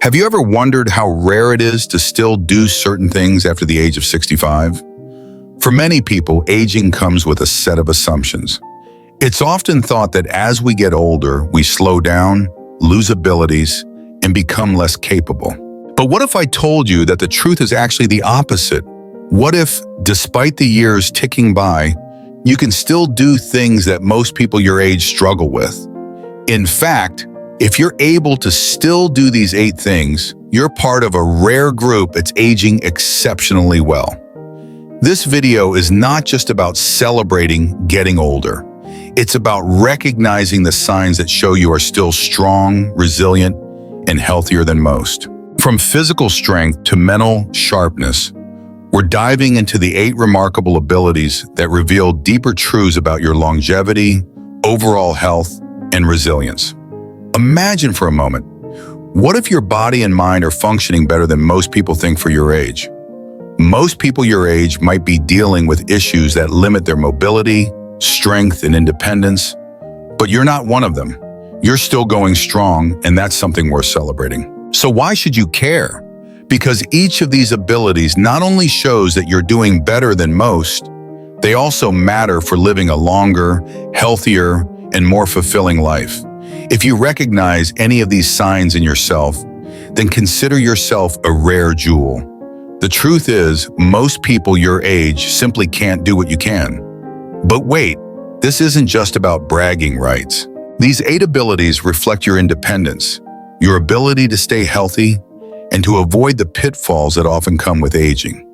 Have you ever wondered how rare it is to still do certain things after the age of 65? For many people, aging comes with a set of assumptions. It's often thought that as we get older, we slow down, lose abilities, and become less capable. But what if I told you that the truth is actually the opposite? What if, despite the years ticking by, you can still do things that most people your age struggle with? In fact, if you're able to still do these 8 things, you're part of a rare group that's aging exceptionally well. This video is not just about celebrating getting older. It's about recognizing the signs that show you are still strong, resilient, and healthier than most. From physical strength to mental sharpness, we're diving into the 8 remarkable abilities that reveal deeper truths about your longevity, overall health, and resilience. Imagine for a moment, what if your body and mind are functioning better than most people think for your age? Most people your age might be dealing with issues that limit their mobility, strength, and independence, but you're not one of them. You're still going strong, and that's something worth celebrating. So why should you care? Because each of these abilities not only shows that you're doing better than most, they also matter for living a longer, healthier, and more fulfilling life. If you recognize any of these signs in yourself, then consider yourself a rare jewel. The truth is, most people your age simply can't do what you can. But wait, this isn't just about bragging rights. These 8 abilities reflect your independence, your ability to stay healthy, and to avoid the pitfalls that often come with aging.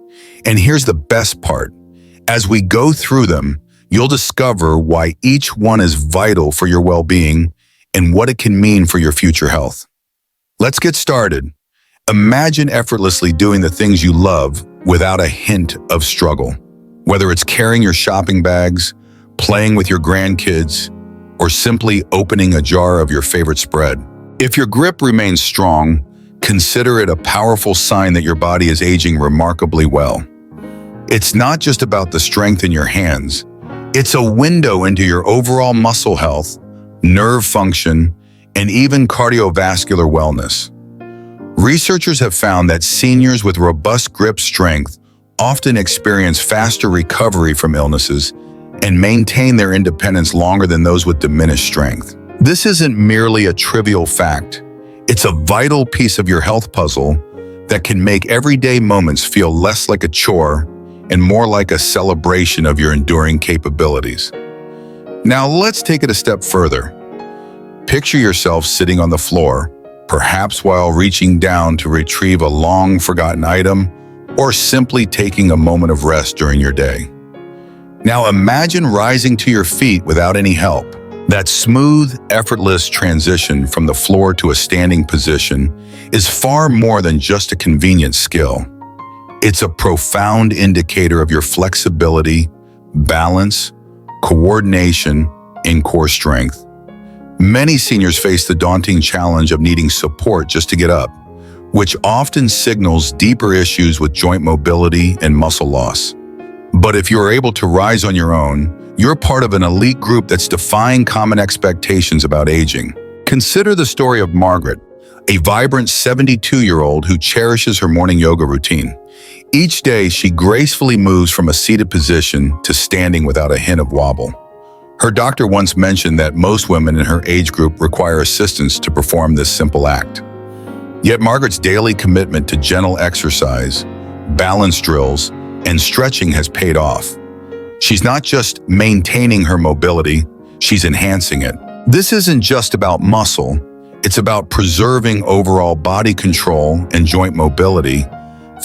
And here's the best part. As we go through them, you'll discover why each one is vital for your well-being and what it can mean for your future health. Let's get started. Imagine effortlessly doing the things you love without a hint of struggle. Whether it's carrying your shopping bags, playing with your grandkids, or simply opening a jar of your favorite spread. If your grip remains strong, consider it a powerful sign that your body is aging remarkably well. It's not just about the strength in your hands. It's a window into your overall muscle health, nerve function, and even cardiovascular wellness. Researchers have found that seniors with robust grip strength often experience faster recovery from illnesses and maintain their independence longer than those with diminished strength. This isn't merely a trivial fact. It's a vital piece of your health puzzle that can make everyday moments feel less like a chore and more like a celebration of your enduring capabilities. Now let's take it a step further. Picture yourself sitting on the floor, perhaps while reaching down to retrieve a long-forgotten item or simply taking a moment of rest during your day. Now imagine rising to your feet without any help. That smooth, effortless transition from the floor to a standing position is far more than just a convenient skill. It's a profound indicator of your flexibility, balance, coordination, and core strength. Many seniors face the daunting challenge of needing support just to get up, which often signals deeper issues with joint mobility and muscle loss. But if you are able to rise on your own, you're part of an elite group that's defying common expectations about aging. Consider the story of Margaret, a vibrant 72-year-old who cherishes her morning yoga routine. Each day, she gracefully moves from a seated position to standing without a hint of wobble. Her doctor once mentioned that most women in her age group require assistance to perform this simple act. Yet Margaret's daily commitment to gentle exercise, balance drills, and stretching has paid off. She's not just maintaining her mobility, she's enhancing it. This isn't just about muscle, it's about preserving overall body control and joint mobility,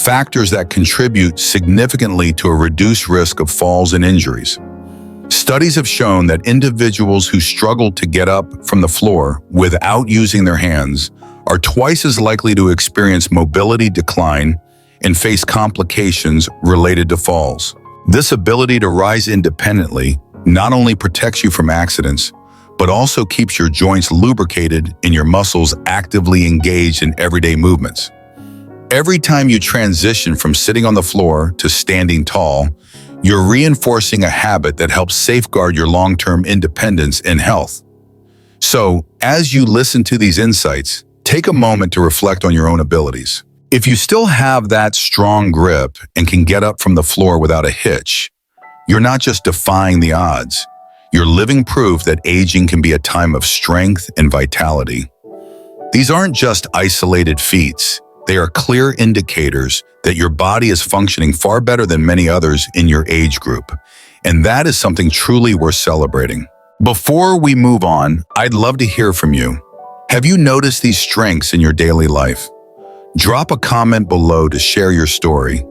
factors that contribute significantly to a reduced risk of falls and injuries. Studies have shown that individuals who struggle to get up from the floor without using their hands are twice as likely to experience mobility decline and face complications related to falls. This ability to rise independently not only protects you from accidents, but also keeps your joints lubricated and your muscles actively engaged in everyday movements. Every time you transition from sitting on the floor to standing tall, you're reinforcing a habit that helps safeguard your long-term independence and health. So, as you listen to these insights, Take a moment to reflect on your own abilities. If you still have that strong grip and can get up from the floor without a hitch, you're not just defying the odds. You're living proof that aging can be a time of strength and vitality. These aren't just isolated feats. They are clear indicators that your body is functioning far better than many others in your age group. And that is something truly worth celebrating. Before we move on, I'd love to hear from you. Have you noticed these strengths in your daily life? Drop a comment below to share your story.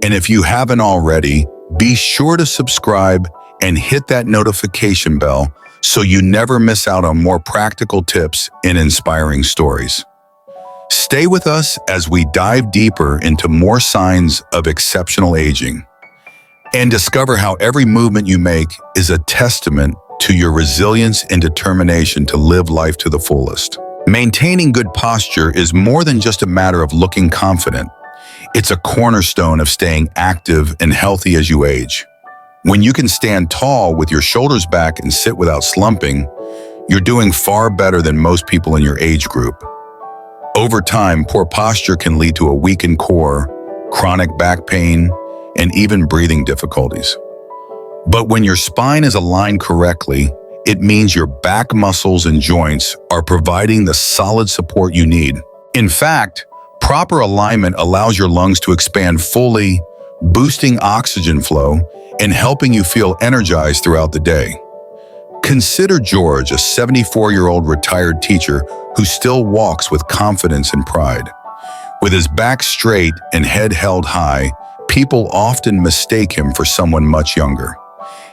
And if you haven't already, be sure to subscribe and hit that notification bell so you never miss out on more practical tips and inspiring stories. Stay with us as we dive deeper into more signs of exceptional aging and discover how every movement you make is a testament to your resilience and determination to live life to the fullest. Maintaining good posture is more than just a matter of looking confident. It's a cornerstone of staying active and healthy as you age. When you can stand tall with your shoulders back and sit without slumping, you're doing far better than most people in your age group. Over time, poor posture can lead to a weakened core, chronic back pain, and even breathing difficulties. But when your spine is aligned correctly, it means your back muscles and joints are providing the solid support you need. In fact, proper alignment allows your lungs to expand fully, boosting oxygen flow and helping you feel energized throughout the day. Consider George, a 74-year-old retired teacher who still walks with confidence and pride. With his back straight and head held high, people often mistake him for someone much younger.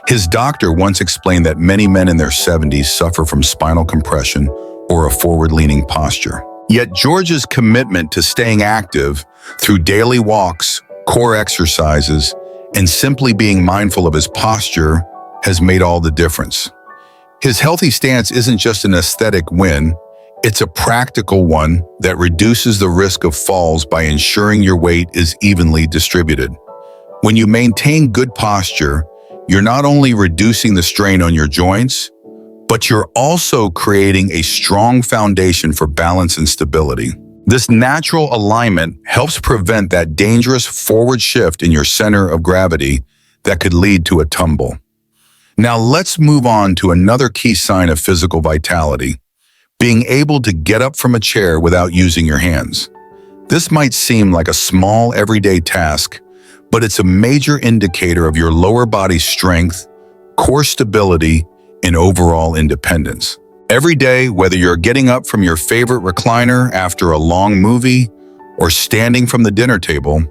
His doctor once explained that many men in their 70s suffer from spinal compression or a forward-leaning posture. Yet George's commitment to staying active through daily walks, core exercises, and simply being mindful of his posture has made all the difference. His healthy stance isn't just an aesthetic win, it's a practical one that reduces the risk of falls by ensuring your weight is evenly distributed. When you maintain good posture, you're not only reducing the strain on your joints, but you're also creating a strong foundation for balance and stability. This natural alignment helps prevent that dangerous forward shift in your center of gravity that could lead to a tumble. Now let's move on to another key sign of physical vitality, being able to get up from a chair without using your hands. This might seem like a small everyday task, but it's a major indicator of your lower body strength, core stability, and overall independence. Every day, whether you're getting up from your favorite recliner after a long movie or standing from the dinner table,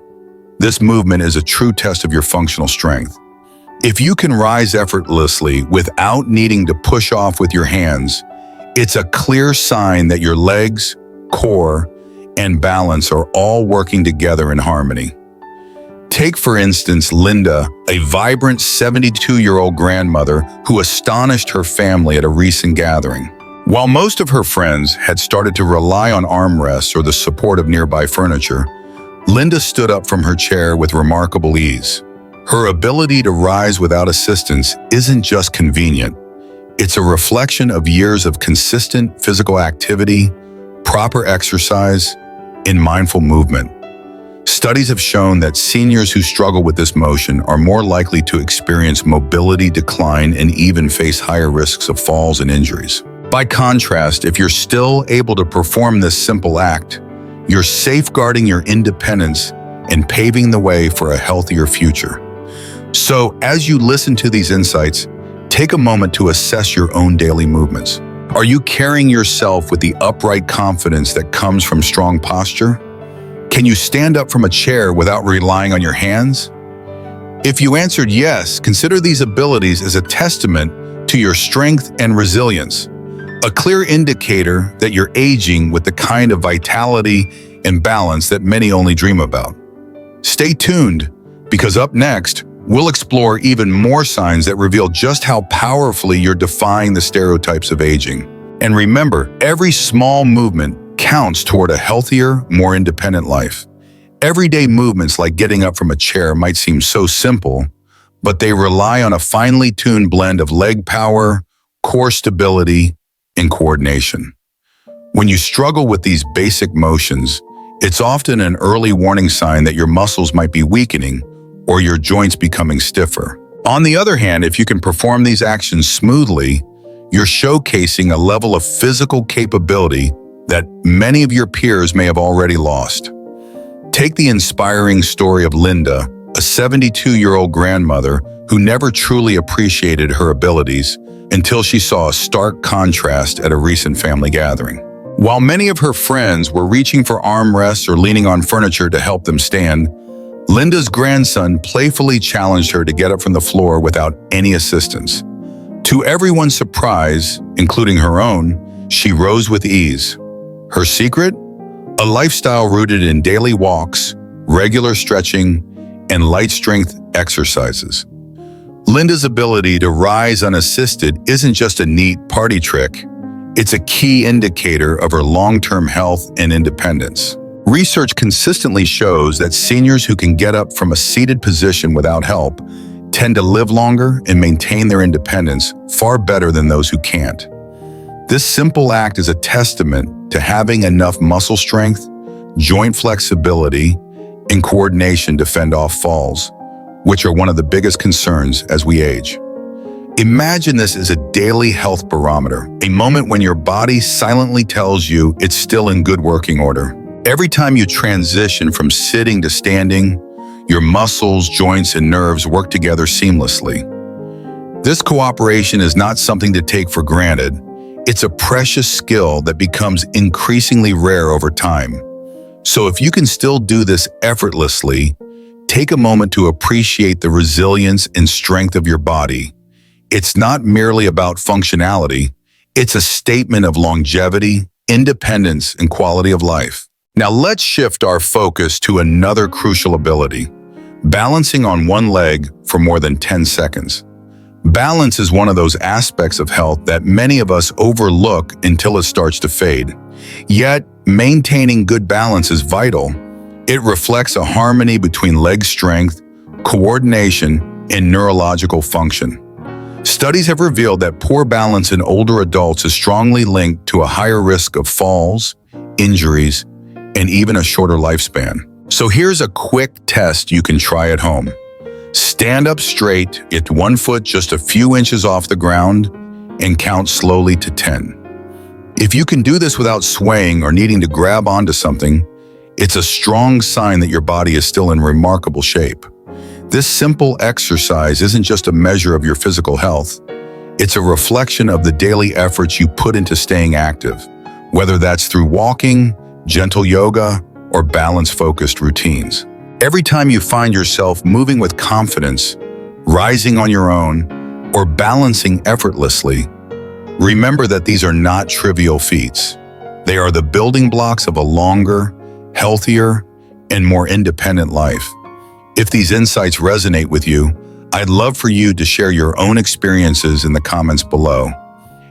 this movement is a true test of your functional strength. If you can rise effortlessly without needing to push off with your hands, it's a clear sign that your legs, core, and balance are all working together in harmony. Take, for instance, Linda, a vibrant 72-year-old grandmother who astonished her family at a recent gathering. While most of her friends had started to rely on armrests or the support of nearby furniture, Linda stood up from her chair with remarkable ease. Her ability to rise without assistance isn't just convenient. It's a reflection of years of consistent physical activity, proper exercise, and mindful movement. Studies have shown that seniors who struggle with this motion are more likely to experience mobility decline and even face higher risks of falls and injuries. By contrast, if you're still able to perform this simple act, you're safeguarding your independence and paving the way for a healthier future. So, as you listen to these insights, take a moment to assess your own daily movements. Are you carrying yourself with the upright confidence that comes from strong posture? Can you stand up from a chair without relying on your hands? If you answered yes, consider these abilities as a testament to your strength and resilience, a clear indicator that you're aging with the kind of vitality and balance that many only dream about. Stay tuned, because up next, we'll explore even more signs that reveal just how powerfully you're defying the stereotypes of aging. And remember, every small movement counts toward a healthier, more independent life. Everyday movements like getting up from a chair might seem so simple, but they rely on a finely tuned blend of leg power, core stability, and coordination. When you struggle with these basic motions, it's often an early warning sign that your muscles might be weakening or your joints becoming stiffer. On the other hand, if you can perform these actions smoothly, you're showcasing a level of physical capability that many of your peers may have already lost. Take the inspiring story of Linda, a 72-year-old grandmother who never truly appreciated her abilities until she saw a stark contrast at a recent family gathering. While many of her friends were reaching for armrests or leaning on furniture to help them stand, Linda's grandson playfully challenged her to get up from the floor without any assistance. To everyone's surprise, including her own, she rose with ease. Her secret? A lifestyle rooted in daily walks, regular stretching, and light strength exercises. Linda's ability to rise unassisted isn't just a neat party trick. It's a key indicator of her long-term health and independence. Research consistently shows that seniors who can get up from a seated position without help tend to live longer and maintain their independence far better than those who can't. This simple act is a testament to having enough muscle strength, joint flexibility, and coordination to fend off falls, which are one of the biggest concerns as we age. Imagine this as a daily health barometer, a moment when your body silently tells you it's still in good working order. Every time you transition from sitting to standing, your muscles, joints, and nerves work together seamlessly. This cooperation is not something to take for granted. It's a precious skill that becomes increasingly rare over time. So if you can still do this effortlessly, take a moment to appreciate the resilience and strength of your body. It's not merely about functionality, it's a statement of longevity, independence, and quality of life. Now let's shift our focus to another crucial ability, balancing on one leg for more than 10 seconds. Balance is one of those aspects of health that many of us overlook until it starts to fade. Yet, maintaining good balance is vital. It reflects a harmony between leg strength, coordination, and neurological function. Studies have revealed that poor balance in older adults is strongly linked to a higher risk of falls, injuries, and even a shorter lifespan. So here's a quick test you can try at home. Stand up straight, get one foot just a few inches off the ground, and count slowly to 10. If you can do this without swaying or needing to grab onto something, it's a strong sign that your body is still in remarkable shape. This simple exercise isn't just a measure of your physical health. It's a reflection of the daily efforts you put into staying active, whether that's through walking, gentle yoga, or balance-focused routines. Every time you find yourself moving with confidence, rising on your own, or balancing effortlessly, remember that these are not trivial feats. They are the building blocks of a longer, healthier, and more independent life. If these insights resonate with you, I'd love for you to share your own experiences in the comments below.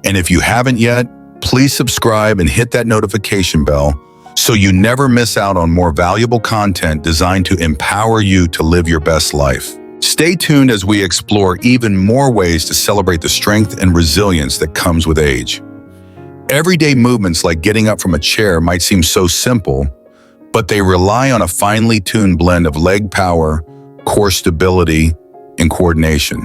And if you haven't yet, please subscribe and hit that notification bell so you never miss out on more valuable content designed to empower you to live your best life. Stay tuned as we explore even more ways to celebrate the strength and resilience that comes with age. Everyday movements like getting up from a chair might seem so simple, but they rely on a finely tuned blend of leg power, core stability, and coordination.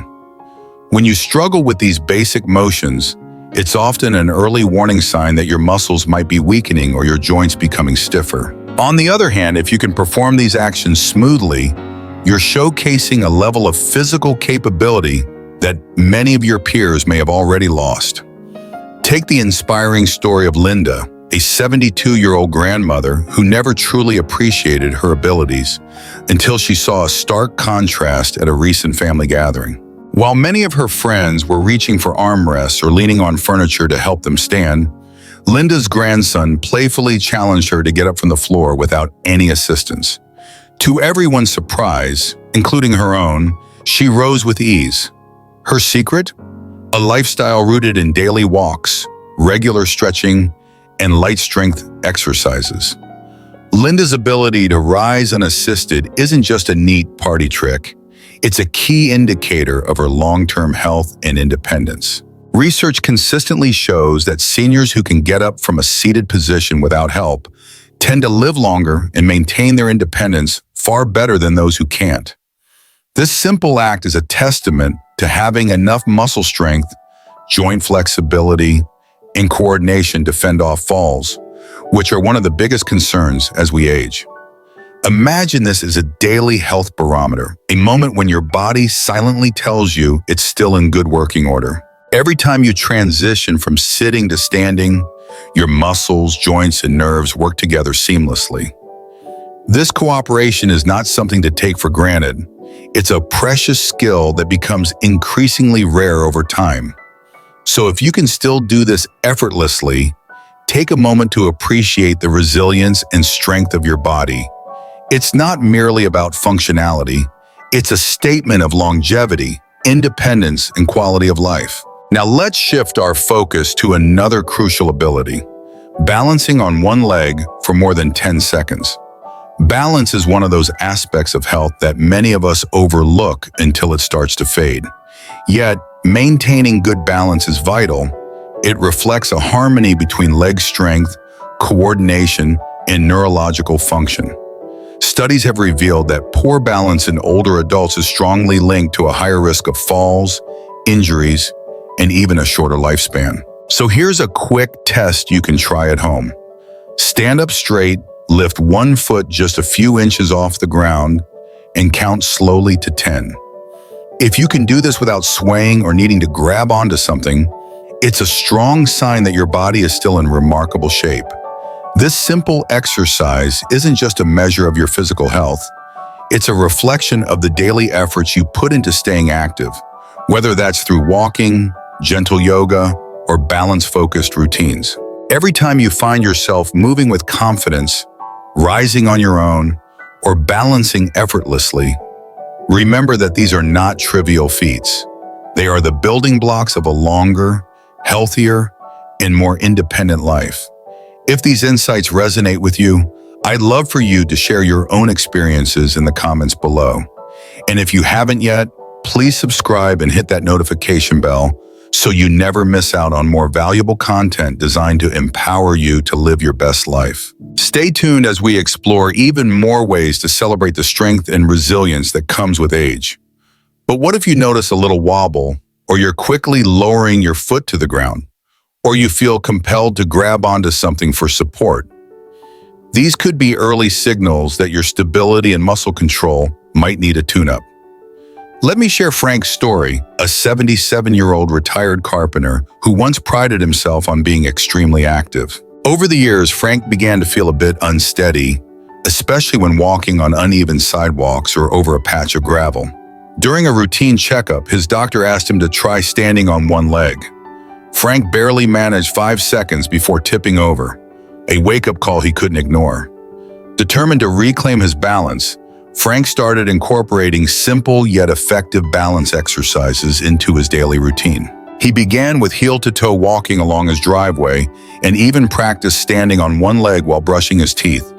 When you struggle with these basic motions, it's often an early warning sign that your muscles might be weakening or your joints becoming stiffer. On the other hand, if you can perform these actions smoothly, you're showcasing a level of physical capability that many of your peers may have already lost. Take the inspiring story of Linda, a 72-year-old grandmother who never truly appreciated her abilities until she saw a stark contrast at a recent family gathering. While many of her friends were reaching for armrests or leaning on furniture to help them stand, Linda's grandson playfully challenged her to get up from the floor without any assistance. To everyone's surprise, including her own, she rose with ease. Her secret? A lifestyle rooted in daily walks, regular stretching, and light strength exercises. Linda's ability to rise unassisted isn't just a neat party trick. It's a key indicator of her long-term health and independence. Research consistently shows that seniors who can get up from a seated position without help tend to live longer and maintain their independence far better than those who can't. This simple act is a testament to having enough muscle strength, joint flexibility, and coordination to fend off falls, which are one of the biggest concerns as we age. Imagine this as a daily health barometer, a moment when your body silently tells you it's still in good working order. Every time you transition from sitting to standing, your muscles, joints, and nerves work together seamlessly. This cooperation is not something to take for granted. It's a precious skill that becomes increasingly rare over time. So if you can still do this effortlessly, take a moment to appreciate the resilience and strength of your body. It's not merely about functionality. It's a statement of longevity, independence, and quality of life. Now let's shift our focus to another crucial ability, balancing on one leg for more than 10 seconds. Balance is one of those aspects of health that many of us overlook until it starts to fade. Yet, maintaining good balance is vital. It reflects a harmony between leg strength, coordination, and neurological function. Studies have revealed that poor balance in older adults is strongly linked to a higher risk of falls, injuries, and even a shorter lifespan. So here's a quick test you can try at home. Stand up straight, lift one foot just a few inches off the ground, and count slowly to 10. If you can do this without swaying or needing to grab onto something, it's a strong sign that your body is still in remarkable shape. This simple exercise isn't just a measure of your physical health. It's a reflection of the daily efforts you put into staying active, whether that's through walking, gentle yoga, or balance-focused routines. Every time you find yourself moving with confidence, rising on your own, or balancing effortlessly, remember that these are not trivial feats. They are the building blocks of a longer, healthier, and more independent life. If these insights resonate with you, I'd love for you to share your own experiences in the comments below. And if you haven't yet, please subscribe and hit that notification bell so you never miss out on more valuable content designed to empower you to live your best life. Stay tuned as we explore even more ways to celebrate the strength and resilience that comes with age. But what if you notice a little wobble, or you're quickly lowering your foot to the ground, or you feel compelled to grab onto something for support? These could be early signals that your stability and muscle control might need a tune-up. Let me share Frank's story, a 77-year-old retired carpenter who once prided himself on being extremely active. Over the years, Frank began to feel a bit unsteady, especially when walking on uneven sidewalks or over a patch of gravel. During a routine checkup, his doctor asked him to try standing on one leg. Frank barely managed 5 seconds before tipping over, a wake-up call he couldn't ignore. Determined to reclaim his balance, Frank started incorporating simple yet effective balance exercises into his daily routine. He began with heel-to-toe walking along his driveway and even practiced standing on one leg while brushing his teeth.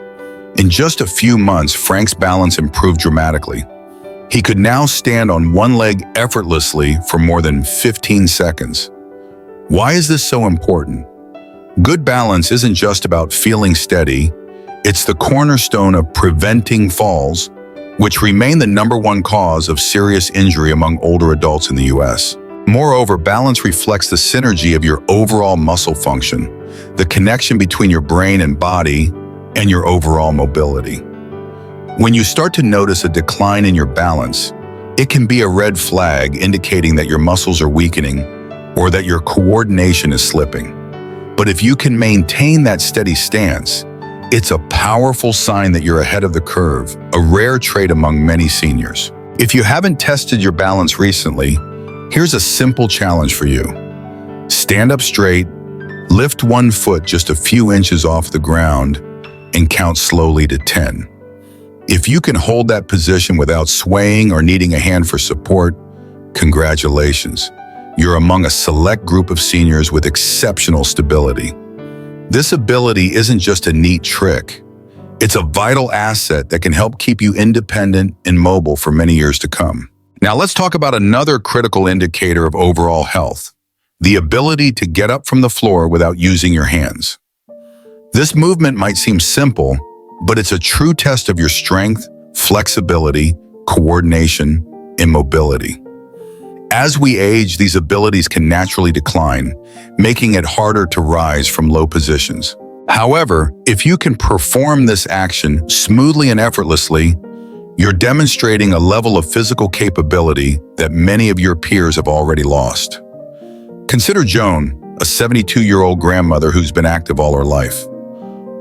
In just a few months, Frank's balance improved dramatically. He could now stand on one leg effortlessly for more than 15 seconds. Why is this so important? Good balance isn't just about feeling steady. It's the cornerstone of preventing falls, which remain the #1 cause of serious injury among older adults in the U.S. Moreover, balance reflects the synergy of your overall muscle function, the connection between your brain and body, and your overall mobility. When you start to notice a decline in your balance, it can be a red flag indicating that your muscles are weakening or that your coordination is slipping. But if you can maintain that steady stance, it's a powerful sign that you're ahead of the curve, a rare trait among many seniors. If you haven't tested your balance recently, here's a simple challenge for you. Stand up straight, lift one foot just a few inches off the ground, and count slowly to 10. If you can hold that position without swaying or needing a hand for support, congratulations. You're among a select group of seniors with exceptional stability. This ability isn't just a neat trick. It's a vital asset that can help keep you independent and mobile for many years to come. Now let's talk about another critical indicator of overall health, the ability to get up from the floor without using your hands. This movement might seem simple, but it's a true test of your strength, flexibility, coordination, and mobility. As we age, these abilities can naturally decline, making it harder to rise from low positions. However, if you can perform this action smoothly and effortlessly, you're demonstrating a level of physical capability that many of your peers have already lost. Consider Joan, a 72-year-old grandmother who's been active all her life.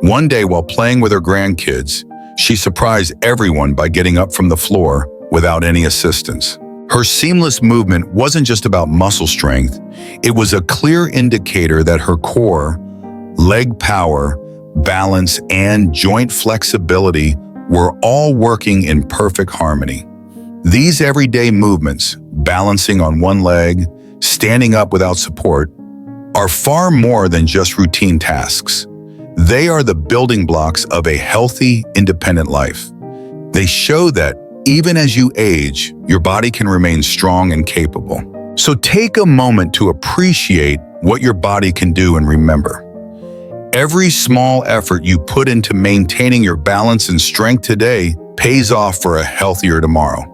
One day, while playing with her grandkids, she surprised everyone by getting up from the floor without any assistance. Her seamless movement wasn't just about muscle strength, it was a clear indicator that her core, leg power, balance, and joint flexibility were all working in perfect harmony. These everyday movements, balancing on one leg, standing up without support, are far more than just routine tasks. They are the building blocks of a healthy, independent life. They show that even as you age, your body can remain strong and capable. So take a moment to appreciate what your body can do and remember. Every small effort you put into maintaining your balance and strength today pays off for a healthier tomorrow.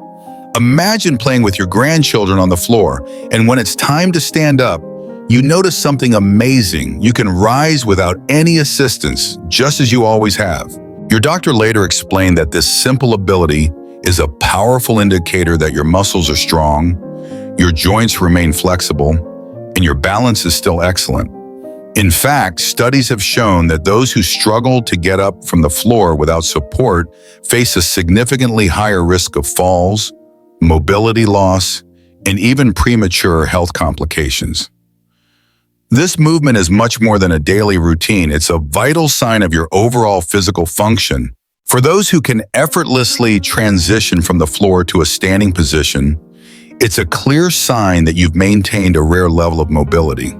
Imagine playing with your grandchildren on the floor, and when it's time to stand up, you notice something amazing. You can rise without any assistance, just as you always have. Your doctor later explained that this simple ability is a powerful indicator that your muscles are strong, your joints remain flexible, and your balance is still excellent. In fact, studies have shown that those who struggle to get up from the floor without support face a significantly higher risk of falls, mobility loss, and even premature health complications. This movement is much more than a daily routine. It's a vital sign of your overall physical function. For those who can effortlessly transition from the floor to a standing position, it's a clear sign that you've maintained a rare level of mobility.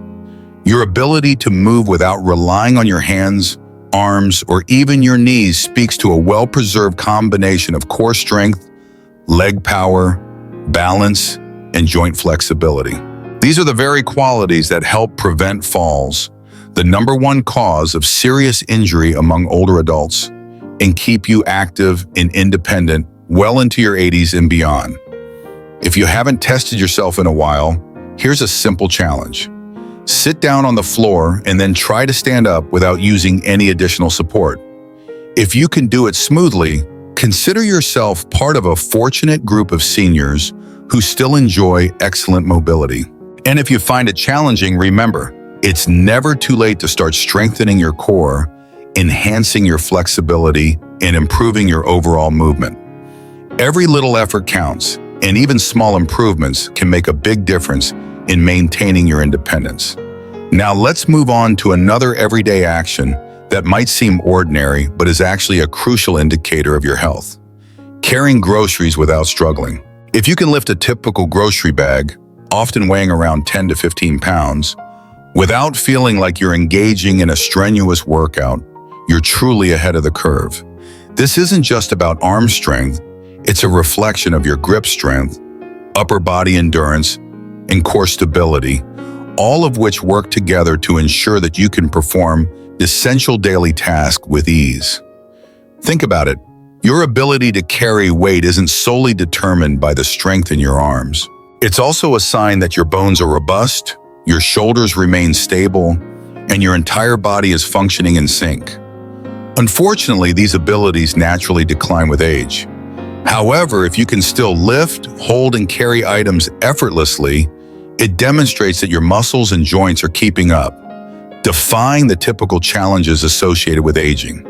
Your ability to move without relying on your hands, arms, or even your knees speaks to a well-preserved combination of core strength, leg power, balance, and joint flexibility. These are the very qualities that help prevent falls, the number one cause of serious injury among older adults, and keep you active and independent well into your 80s and beyond. If you haven't tested yourself in a while, here's a simple challenge. Sit down on the floor and then try to stand up without using any additional support. If you can do it smoothly, consider yourself part of a fortunate group of seniors who still enjoy excellent mobility. And if you find it challenging, remember, it's never too late to start strengthening your core, enhancing your flexibility, and improving your overall movement. Every little effort counts, and even small improvements can make a big difference in maintaining your independence. Now let's move on to another everyday action that might seem ordinary, but is actually a crucial indicator of your health. Carrying groceries without struggling. If you can lift a typical grocery bag, often weighing around 10 to 15 pounds, without feeling like you're engaging in a strenuous workout, you're truly ahead of the curve. This isn't just about arm strength, it's a reflection of your grip strength, upper body endurance, and core stability, all of which work together to ensure that you can perform essential daily tasks with ease. Think about it. Your ability to carry weight isn't solely determined by the strength in your arms. It's also a sign that your bones are robust, your shoulders remain stable, and your entire body is functioning in sync. Unfortunately, these abilities naturally decline with age. However, if you can still lift, hold, and carry items effortlessly, it demonstrates that your muscles and joints are keeping up, defying the typical challenges associated with aging.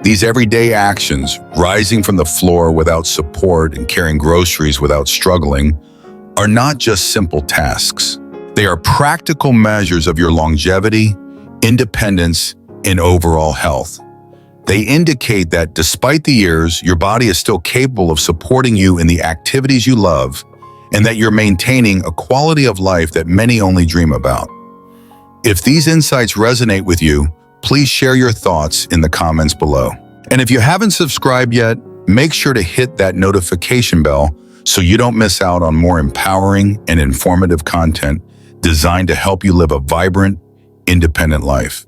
These everyday actions, rising from the floor without support and carrying groceries without struggling, are not just simple tasks. They are practical measures of your longevity, independence, and overall health. They indicate that despite the years, your body is still capable of supporting you in the activities you love, and that you're maintaining a quality of life that many only dream about. If these insights resonate with you, please share your thoughts in the comments below. And if you haven't subscribed yet, make sure to hit that notification bell so you don't miss out on more empowering and informative content designed to help you live a vibrant, independent life.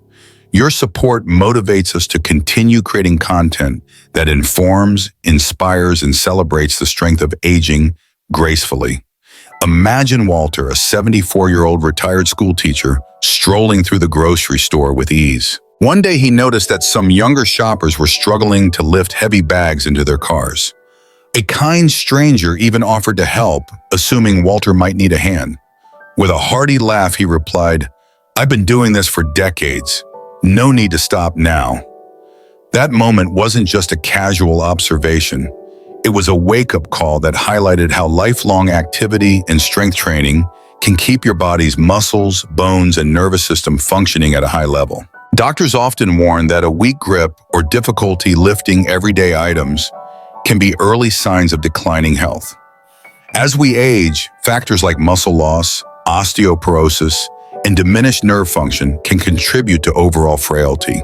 Your support motivates us to continue creating content that informs, inspires, and celebrates the strength of aging gracefully. Imagine Walter, a 74-year-old retired school teacher, strolling through the grocery store with ease. One day he noticed that some younger shoppers were struggling to lift heavy bags into their cars. A kind stranger even offered to help, assuming Walter might need a hand. With a hearty laugh, he replied, "I've been doing this for decades. No need to stop now." That moment wasn't just a casual observation. It was a wake-up call that highlighted how lifelong activity and strength training can keep your body's muscles, bones, and nervous system functioning at a high level. Doctors often warn that a weak grip or difficulty lifting everyday items can be early signs of declining health. As we age, factors like muscle loss, osteoporosis, and diminished nerve function can contribute to overall frailty.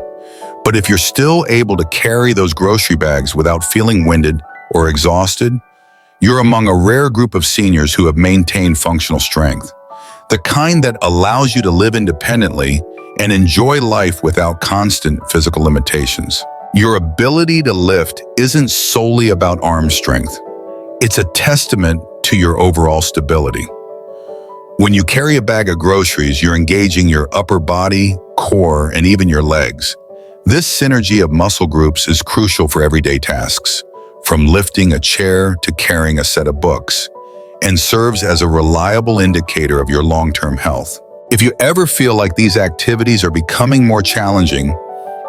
But if you're still able to carry those grocery bags without feeling winded or exhausted, you're among a rare group of seniors who have maintained functional strength, the kind that allows you to live independently and enjoy life without constant physical limitations. Your ability to lift isn't solely about arm strength. It's a testament to your overall stability. When you carry a bag of groceries, you're engaging your upper body, core, and even your legs. This synergy of muscle groups is crucial for everyday tasks, from lifting a chair to carrying a set of books, and serves as a reliable indicator of your long-term health. If you ever feel like these activities are becoming more challenging,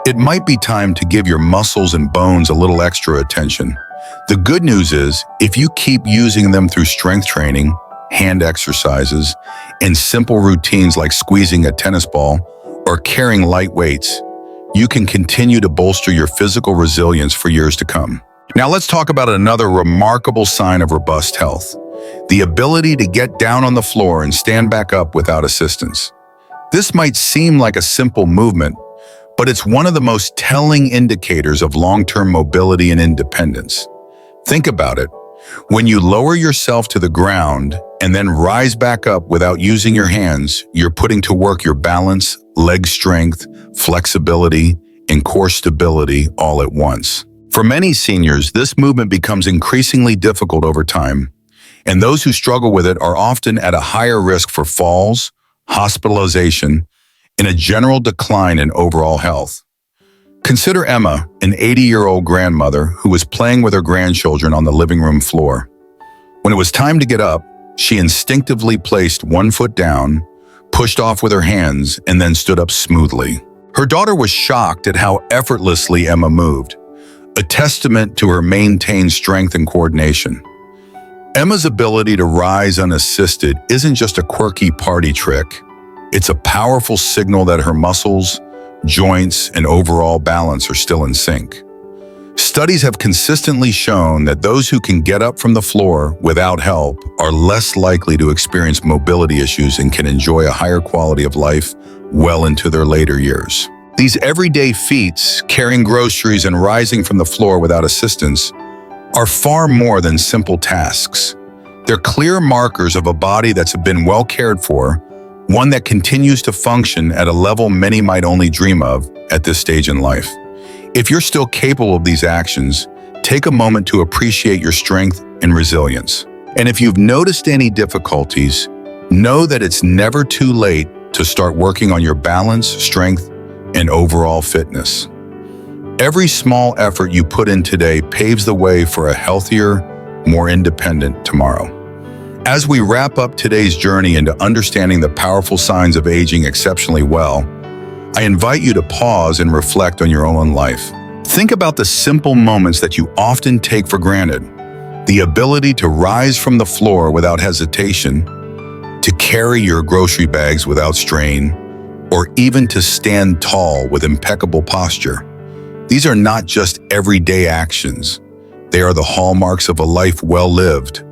it might be time to give your muscles and bones a little extra attention. The good news is, if you keep using them through strength training, hand exercises, and simple routines like squeezing a tennis ball or carrying light weights, you can continue to bolster your physical resilience for years to come. Now let's talk about another remarkable sign of robust health: the ability to get down on the floor and stand back up without assistance. This might seem like a simple movement, but it's one of the most telling indicators of long-term mobility and independence. Think about it. When you lower yourself to the ground and then rise back up without using your hands, you're putting to work your balance, leg strength, flexibility, and core stability all at once. For many seniors, this movement becomes increasingly difficult over time, and those who struggle with it are often at a higher risk for falls, hospitalization, and a general decline in overall health. Consider Emma, an 80-year-old grandmother who was playing with her grandchildren on the living room floor. When it was time to get up, she instinctively placed one foot down, pushed off with her hands, and then stood up smoothly. Her daughter was shocked at how effortlessly Emma moved, a testament to her maintained strength and coordination. Emma's ability to rise unassisted isn't just a quirky party trick. It's a powerful signal that her muscles, joints, and overall balance are still in sync. Studies have consistently shown that those who can get up from the floor without help are less likely to experience mobility issues and can enjoy a higher quality of life well into their later years. These everyday feats, carrying groceries and rising from the floor without assistance, are far more than simple tasks. They're clear markers of a body that's been well cared for, one that continues to function at a level many might only dream of at this stage in life. If you're still capable of these actions, take a moment to appreciate your strength and resilience. And if you've noticed any difficulties, know that it's never too late to start working on your balance, strength, and overall fitness. Every small effort you put in today paves the way for a healthier, more independent tomorrow. As we wrap up today's journey into understanding the powerful signs of aging exceptionally well, I invite you to pause and reflect on your own life. Think about the simple moments that you often take for granted: the ability to rise from the floor without hesitation, to carry your grocery bags without strain, or even to stand tall with impeccable posture. These are not just everyday actions. They are the hallmarks of a life well lived,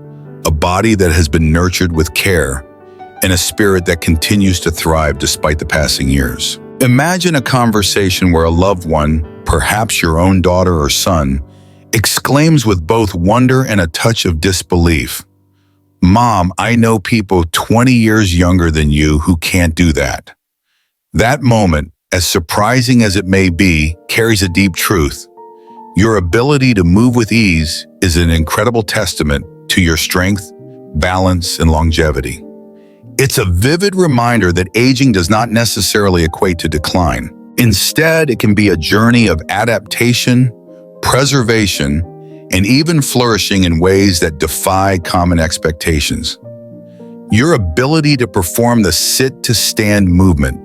a body that has been nurtured with care, and a spirit that continues to thrive despite the passing years. Imagine a conversation where a loved one, perhaps your own daughter or son, exclaims with both wonder and a touch of disbelief, "Mom, I know people 20 years younger than you who can't do that." That moment, as surprising as it may be, carries a deep truth. Your ability to move with ease is an incredible testament to your strength, balance, and longevity. It's a vivid reminder that aging does not necessarily equate to decline. Instead, it can be a journey of adaptation, preservation, and even flourishing in ways that defy common expectations. Your ability to perform the sit-to-stand movement,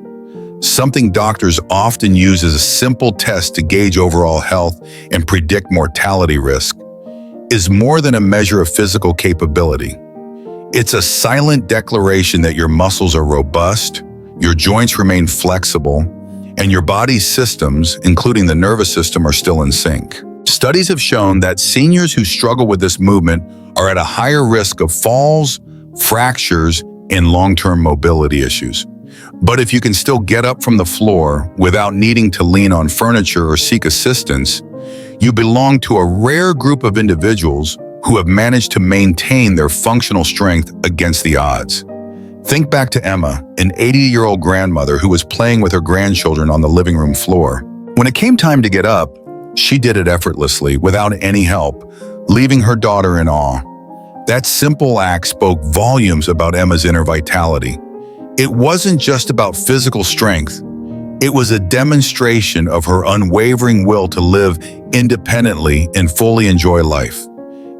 something doctors often use as a simple test to gauge overall health and predict mortality risk, is more than a measure of physical capability. It's a silent declaration that your muscles are robust, your joints remain flexible, and your body's systems, including the nervous system, are still in sync. Studies have shown that seniors who struggle with this movement are at a higher risk of falls, fractures, and long-term mobility issues. But if you can still get up from the floor without needing to lean on furniture or seek assistance, you belong to a rare group of individuals who have managed to maintain their functional strength against the odds. Think back to Emma, an 80-year-old grandmother who was playing with her grandchildren on the living room floor. When it came time to get up, she did it effortlessly, without any help, leaving her daughter in awe. That simple act spoke volumes about Emma's inner vitality. It wasn't just about physical strength. It was a demonstration of her unwavering will to live independently and fully enjoy life.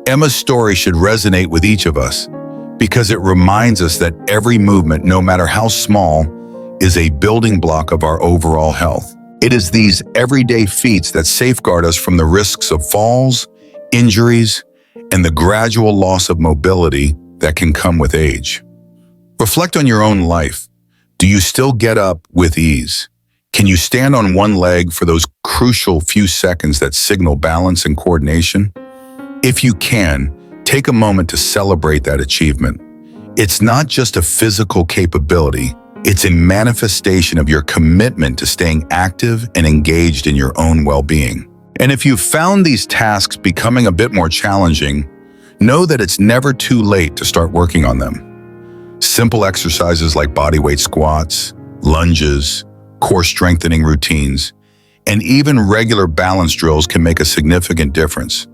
Emma's story should resonate with each of us because it reminds us that every movement, no matter how small, is a building block of our overall health. It is these everyday feats that safeguard us from the risks of falls, injuries, and the gradual loss of mobility that can come with age. Reflect on your own life. Do you still get up with ease? Can you stand on one leg for those crucial few seconds that signal balance and coordination? If you can, take a moment to celebrate that achievement. It's not just a physical capability, it's a manifestation of your commitment to staying active and engaged in your own well-being. And if you've found these tasks becoming a bit more challenging, know that it's never too late to start working on them. Simple exercises like bodyweight squats, lunges, core strengthening routines, and even regular balance drills can make a significant difference.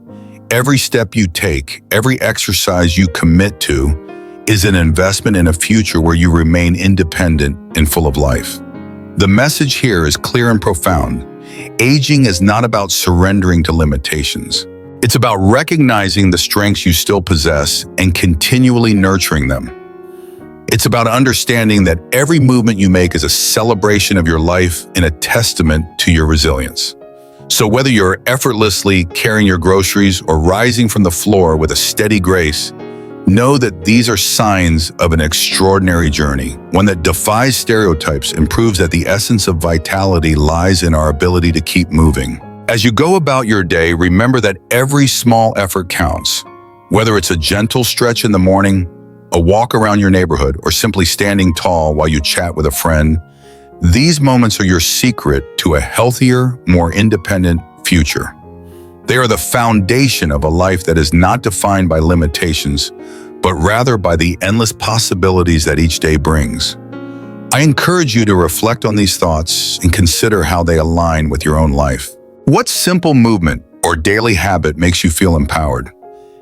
Every step you take, every exercise you commit to, is an investment in a future where you remain independent and full of life. The message here is clear and profound. Aging is not about surrendering to limitations. It's about recognizing the strengths you still possess and continually nurturing them. It's about understanding that every movement you make is a celebration of your life and a testament to your resilience. So whether you're effortlessly carrying your groceries or rising from the floor with a steady grace, know that these are signs of an extraordinary journey, one that defies stereotypes and proves that the essence of vitality lies in our ability to keep moving. As you go about your day, remember that every small effort counts. Whether it's a gentle stretch in the morning, a walk around your neighborhood, or simply standing tall while you chat with a friend, these moments are your secret to a healthier, more independent future. They are the foundation of a life that is not defined by limitations, but rather by the endless possibilities that each day brings. I encourage you to reflect on these thoughts and consider how they align with your own life. What simple movement or daily habit makes you feel empowered?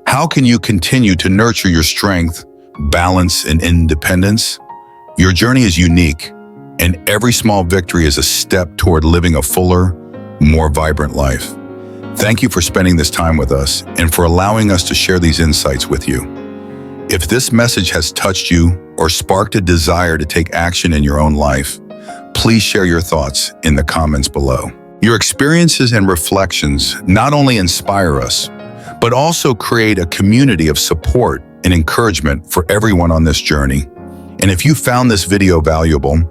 How can you continue to nurture your strength, balance, and independence? Your journey is unique, and every small victory is a step toward living a fuller, more vibrant life. Thank you for spending this time with us and for allowing us to share these insights with you. If this message has touched you or sparked a desire to take action in your own life, please share your thoughts in the comments below. Your experiences and reflections not only inspire us, but also create a community of support and encouragement for everyone on this journey. And if you found this video valuable,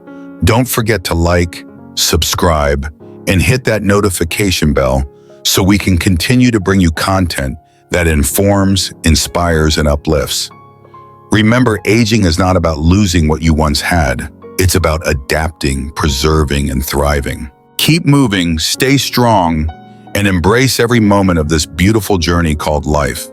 don't forget to like, subscribe, and hit that notification bell so we can continue to bring you content that informs, inspires, and uplifts. Remember, aging is not about losing what you once had. It's about adapting, preserving, and thriving. Keep moving, stay strong, and embrace every moment of this beautiful journey called life.